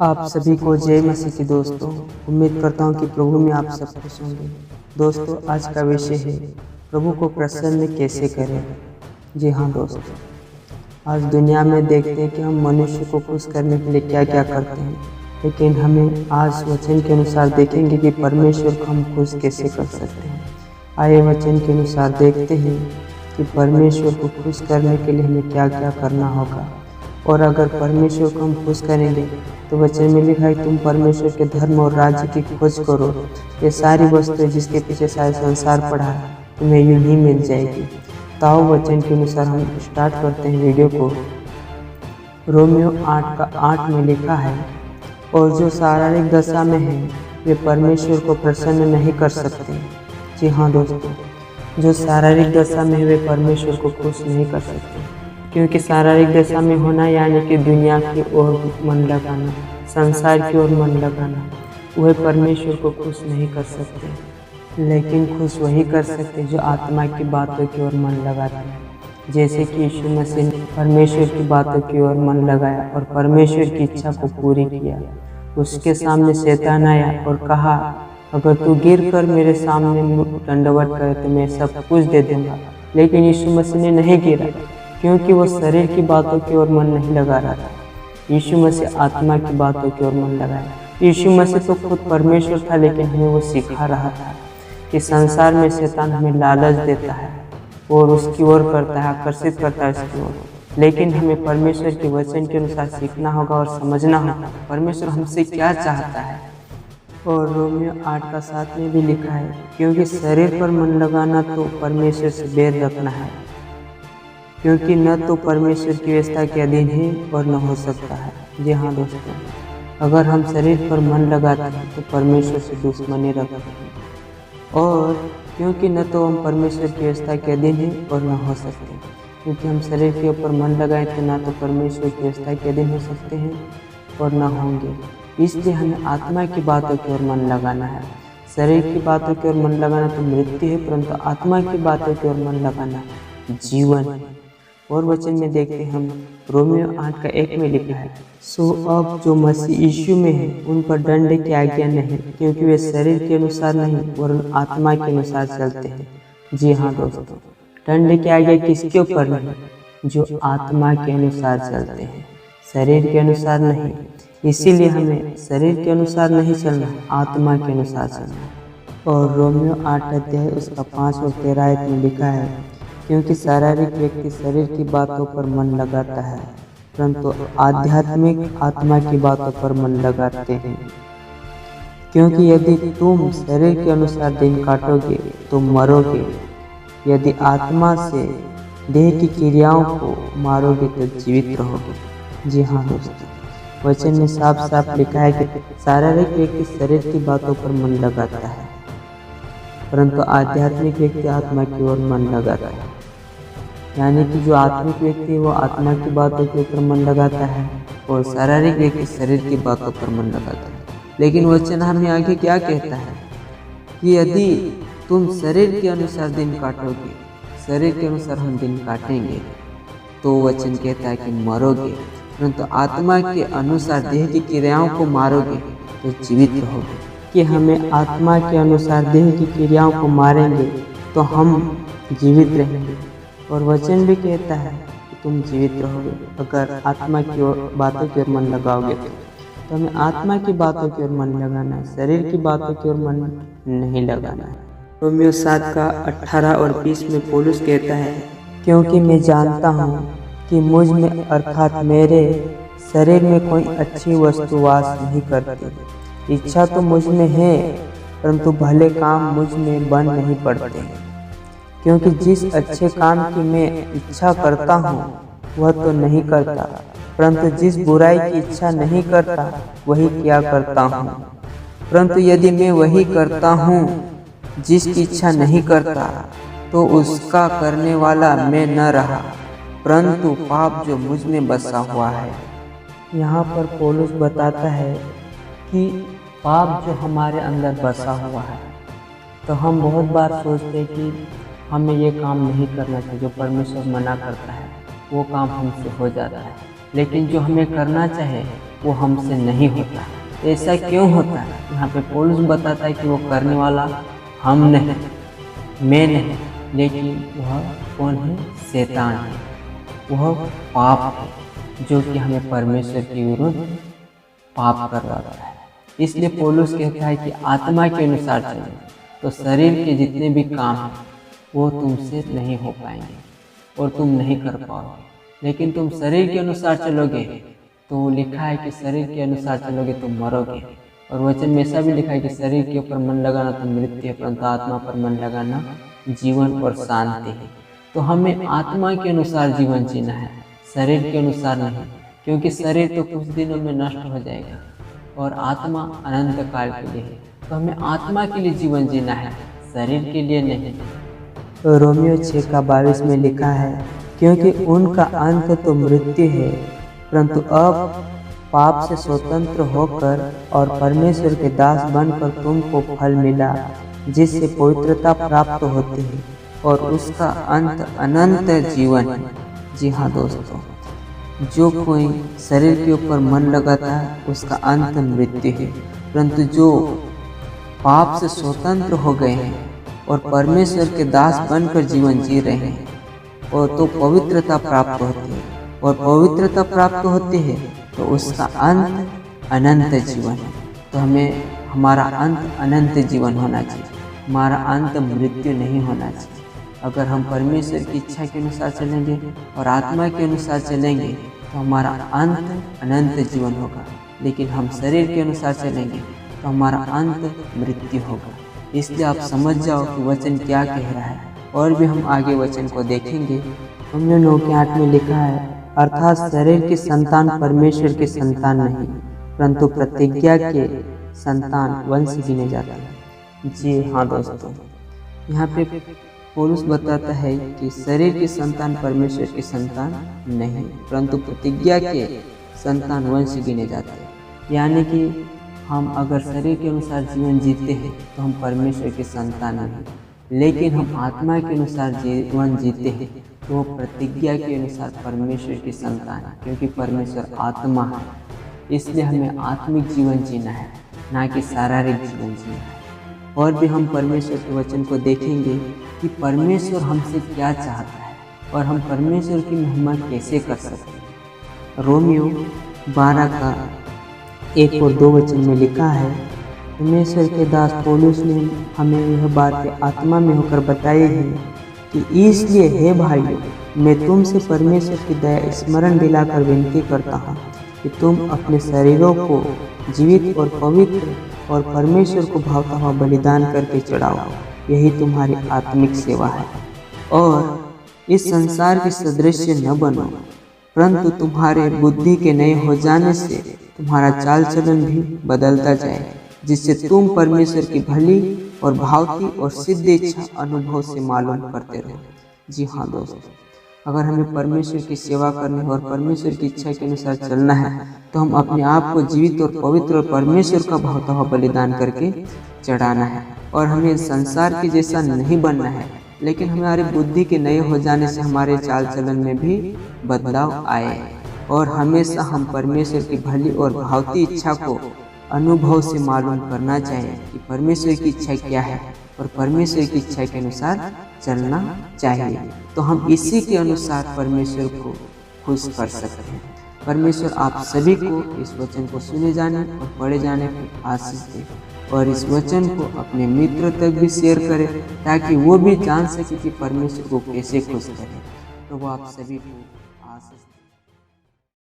आप सभी को जय मसीह की दोस्तों। उम्मीद करता हूँ कि प्रभु में आप सब खुश होंगे। दोस्तों, आज का विषय है प्रभु को प्रसन्न कैसे करें। जी हाँ दोस्तों, आज दुनिया में देखते हैं कि हम मनुष्य को खुश करने के लिए क्या क्या करते हैं, लेकिन हमें आज वचन के अनुसार देखेंगे कि परमेश्वर को हम खुश कैसे कर सकते हैं। आइए वचन के अनुसार देखते हैं कि परमेश्वर को खुश करने के लिए हमें क्या क्या करना होगा। और अगर परमेश्वर को हम खुश करेंगे तो वचन में लिखा है, तुम परमेश्वर के धर्म और राज्य की खोज करो, ये सारी वस्तुएं जिसके पीछे सारे संसार पड़ा है तुम्हें यूं ही मिल जाएगी। ताओ वचन के अनुसार हम स्टार्ट करते हैं वीडियो को। रोमियो 8:8 में लिखा है, और जो शारीरिक दशा में है वे परमेश्वर को प्रसन्न नहीं कर सकते। जी हाँ दोस्तों, जो शारीरिक दशा में है वे परमेश्वर को खुश नहीं कर सकते, क्योंकि शारीरिक दशा में होना यानी कि दुनिया की ओर मन लगाना, संसार की ओर मन लगाना, वह परमेश्वर को खुश नहीं कर सकते। लेकिन खुश वही कर सकते जो आत्मा की बातों की ओर मन लगाते हैं। जैसे कि यीशु मसीह ने परमेश्वर की बातों की ओर मन लगाया और परमेश्वर की इच्छा को पूरी किया। उसके सामने शैतान आया और कहा, अगर तू गिर कर मेरे सामने दंडवत करे तो मैं सब कुछ दे दूंगा। लेकिन यीशु मसीह ने नहीं गिरा, क्योंकि वो शरीर की बातों की ओर मन नहीं लगा रहा था। यीशु मसीह आत्मा की बातों की ओर मन लगाया। यीशु मसीह तो खुद परमेश्वर था, लेकिन हमें वो सिखा रहा था कि संसार में शैतान हमें लालच देता है और उसकी ओर करता है, आकर्षित करता है उसकी ओर। लेकिन हमें परमेश्वर के वचन के अनुसार सीखना होगा और समझना होगा परमेश्वर हमसे क्या चाहता है। और रोमियो 8:7 में भी लिखा है, क्योंकि शरीर पर मन लगाना तो परमेश्वर से बैर रखना है, क्योंकि न तो परमेश्वर की व्यवस्था के अधीन है और न हो सकता है। जी हाँ दोस्तों, अगर हम शरीर पर मन लगाते हैं तो परमेश्वर से दुश्मनी रखते हैं, और क्योंकि न तो हम परमेश्वर की व्यवस्था के अधीन हैं और न हो सकते, क्योंकि हम शरीर के ऊपर मन लगाएं तो ना तो परमेश्वर की व्यवस्था के अधीन हो सकते हैं और न होंगे। इसलिए हमें आत्मा की बातों की ओर मन लगाना है। शरीर की बातों की ओर मन लगाना तो मृत्यु है, परंतु आत्मा की बातों की ओर मन लगाना जीवन है। और वचन में देखते हैं हम, रोमियो 8:1 में लिखा है, सो अब जो मसीह यीशु में है उन पर दंड की आज्ञा नहीं, क्योंकि वे शरीर के अनुसार नहीं वरन आत्मा के अनुसार चलते हैं। जी हाँ दोस्तों, दंड की आज्ञा किसके ऊपर नहीं? जो आत्मा के अनुसार चलते हैं, शरीर के अनुसार नहीं। इसीलिए हमें शरीर के अनुसार नहीं चलना, आत्मा के अनुसार चलना। और रोमियो 8 उसका 5 और 13 में लिखा है, क्योंकि शारीरिक व्यक्ति शरीर की बातों पर मन लगाता है, परंतु आध्यात्मिक आत्मा की बातों पर मन लगाते हैं। क्योंकि यदि तुम शरीर के अनुसार दिन काटोगे तो मरोगे, यदि आत्मा से देह की क्रियाओं को मारोगे तो जीवित रहोगे। जी हाँ दोस्तों, वचन में साफ साफ लिखा है कि शारीरिक व्यक्ति शरीर की बातों पर मन लगाता है, परंतु आध्यात्मिक व्यक्ति आत्मा की ओर मन लगाता है। यानी कि जो आत्मिक व्यक्ति है वो आत्मा की बातों के ऊपर मन लगाता है और शारीरिक व्यक्ति शरीर की बातों पर मन लगाता है। लेकिन वचन हमें आगे क्या कहता है कि यदि तुम शरीर के अनुसार दिन काटोगे, शरीर के अनुसार हम दिन काटेंगे तो वचन कहता है कि मरोगे, परंतु आत्मा के अनुसार देह की क्रियाओं को मारोगे तो जीवित रहोगे। कि हमें आत्मा के अनुसार देह की क्रियाओं को मारेंगे तो हम जीवित रहेंगे। और वचन भी कहता है कि तुम जीवित रहोगे अगर आत्मा की ओर बातों की ओर मन लगाओगे। तो हमें आत्मा की बातों की ओर मन लगाना है, शरीर की बातों की ओर मन नहीं लगाना है। रोमियो 7:18 और 20 में पौलुस कहता है, क्योंकि मैं जानता हूँ कि मुझ में अर्थात मेरे शरीर में कोई अच्छी वस्तु वास नहीं करती। इच्छा तो मुझ में है, परंतु भले काम मुझ में बन नहीं पड़ते। क्योंकि जिस अच्छे काम की मैं इच्छा करता हूँ वह तो नहीं करता, परंतु जिस बुराई की इच्छा नहीं करता वही किया करता हूँ। परंतु यदि मैं वही करता हूँ जिसकी इच्छा नहीं करता, तो उसका करने वाला मैं न रहा, परंतु पाप जो मुझ में बसा हुआ है। यहाँ पर पौलुस बताता है कि पाप जो हमारे अंदर बसा हुआ है, तो हम बहुत बार सोचते हैं कि हमें ये काम नहीं करना चाहिए, जो परमेश्वर मना करता है वो काम हमसे हो जाता है। लेकिन जो हमें करना चाहिए वो हमसे नहीं होता। ऐसा क्यों होता है? यहाँ पे पौलुस बताता है कि वो करने वाला हम नहीं, मैं नहीं, लेकिन वह कौन है? शैतान है। वह पाप है जो कि हमें परमेश्वर के विरुद्ध पाप करवाता है। इसलिए पौलुस कहता है कि आत्मा के अनुसार चलो, तो शरीर के जितने भी काम हैं वो तुमसे नहीं हो पाएंगे और तुम नहीं कर पाओगे। लेकिन तुम शरीर के अनुसार चलोगे तो लिखा है कि शरीर के अनुसार चलोगे तो मरोगे। और वचन में ऐसा भी लिखा है कि शरीर के ऊपर मन लगाना तो मृत्यु है, परंतु आत्मा पर मन लगाना जीवन और शांति है। तो हमें आत्मा के अनुसार जीवन जीना है, शरीर के अनुसार नहीं, क्योंकि शरीर तो कुछ दिनों में नष्ट हो जाएगा और आत्मा अनंत काल के लिए है। तो हमें आत्मा के लिए जीवन जीना है, शरीर के लिए नहीं। रोमियो 6:22 में लिखा है, क्योंकि उनका अंत तो मृत्यु है, परंतु अब पाप से स्वतंत्र होकर और परमेश्वर के दास बनकर तुमको फल मिला, जिससे पवित्रता प्राप्त होती है और उसका अंत अनंत जीवन है। जी हाँ दोस्तों, जो कोई शरीर के ऊपर मन लगाता है उसका अंत मृत्यु है, परंतु जो पाप से स्वतंत्र हो गए हैं और परमेश्वर के दास बनकर जीवन जी रहे हैं और तो पवित्रता प्राप्त होती है, और पवित्रता प्राप्त होती है तो उसका अंत अनंत जीवन है। तो हमें हमारा अंत अनंत जीवन होना चाहिए, हमारा अंत मृत्यु नहीं होना चाहिए। अगर हम परमेश्वर की इच्छा के अनुसार चलेंगे और आत्मा के अनुसार चलेंगे तो हमारा अंत अनंत जीवन होगा, लेकिन हम शरीर के अनुसार चलेंगे तो हमारा अंत मृत्यु होगा। इसलिए आप समझ जाओ कि वचन क्या कह रहा है, और भी हम आगे वचन को देखेंगे। रोमियो 9:8 में लिखा है, अर्थात शरीर की संतान परमेश्वर के संतान नहीं, परंतु प्रतिज्ञा के संतान वंश गिने जाते हैं। जी हाँ दोस्तों, यहाँ पे पौलुस बताता है कि शरीर की संतान परमेश्वर की संतान नहीं, परंतु प्रतिज्ञा के संतान वंश गिने जाते हैं। यानी कि हम अगर शरीर के अनुसार जीवन जीते हैं तो हम परमेश्वर के संतान नहीं, लेकिन हम आत्मा के अनुसार जीवन जीते हैं तो वो प्रतिज्ञा के अनुसार परमेश्वर की संतान है, क्योंकि परमेश्वर आत्मा है। इसलिए हमें आत्मिक जीवन जीना है, ना कि शारीरिक जीवन जीना है। और भी हम परमेश्वर के वचन को देखेंगे कि परमेश्वर हमसे क्या चाहता है और हम परमेश्वर की महिमा कैसे कर सकते हैं। रोमियो 12:1 और 2 वचन में लिखा है, परमेश्वर के दास पौलुस ने हमें यह बातें आत्मा में होकर बताई है कि इसलिए हे भाइयों, मैं तुमसे परमेश्वर की दया स्मरण दिलाकर विनती करता हूँ कि तुम अपने शरीरों को जीवित और पवित्र और परमेश्वर को भावता हुआ बलिदान करके चढ़ाओ, यही तुम्हारी आत्मिक सेवा है। और इस संसार के सदृश्य न बनो, परंतु तुम्हारे बुद्धि के नए हो जाने से तुम्हारा चाल चलन भी बदलता जाए, जिससे तुम परमेश्वर की भली और भावती और सिद्ध इच्छा अनुभव से मालूम करते रहो। जी हाँ दोस्तों, अगर हमें परमेश्वर की सेवा करनी है और परमेश्वर की इच्छा के अनुसार चलना है तो हम अपने आप को जीवित और पवित्र और परमेश्वर का भावता हुआ बलिदान करके चढ़ाना है। और हमें संसार के जैसा नहीं बनना है, लेकिन हमारी बुद्धि के नए हो जाने से हमारे चाल चलन में भी बदलाव आए और हमेशा हम परमेश्वर की भली और भावती इच्छा को अनुभव से मालूम करना चाहिए कि परमेश्वर की इच्छा क्या है और परमेश्वर की इच्छा के अनुसार चलना चाहिए। तो हम इसी के अनुसार परमेश्वर को खुश कर सकते हैं। परमेश्वर आप सभी को इस वचन को सुने जाने और पढ़े जाने की आशीष दे, और इस वचन को अपने मित्र तक भी शेयर करें ताकि वो भी जान सके कि परमेश्वर को कैसे खुश करें। तो वो आप सभी को आशीष